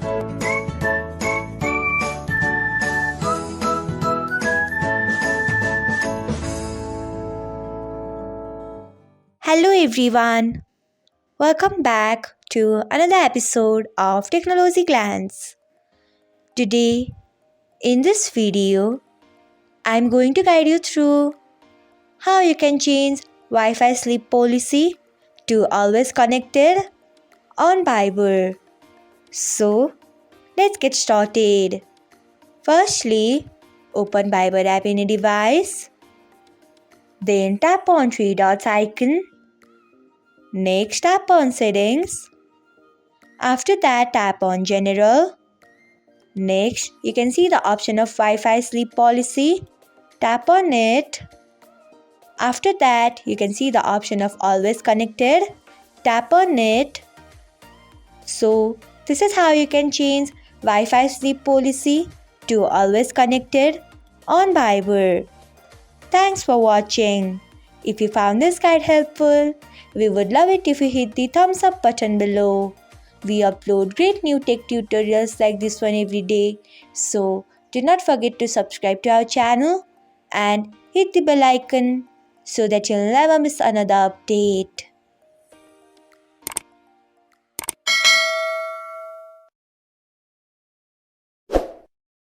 Hello everyone, welcome back to another episode of Technologyglance. Today, in this video, I'm going to guide you through how you can change Wi-Fi sleep policy to always connected on Viber. So, let's get started. Firstly, open Viber app in a device, then tap on three dots icon. Next, tap on settings. After that, tap on general. Next, you can see the option of Wi-Fi sleep policy. Tap on it. After that, you can see the option of always connected. Tap on it. So, this is how you can change Wi-Fi sleep policy to always connected on Viber. Thanks for watching. If you found this guide helpful, we would love it if you hit the thumbs up button below. We upload great new tech tutorials like this one every day, so do not forget to subscribe to our channel and hit the bell icon so that you'll never miss another update.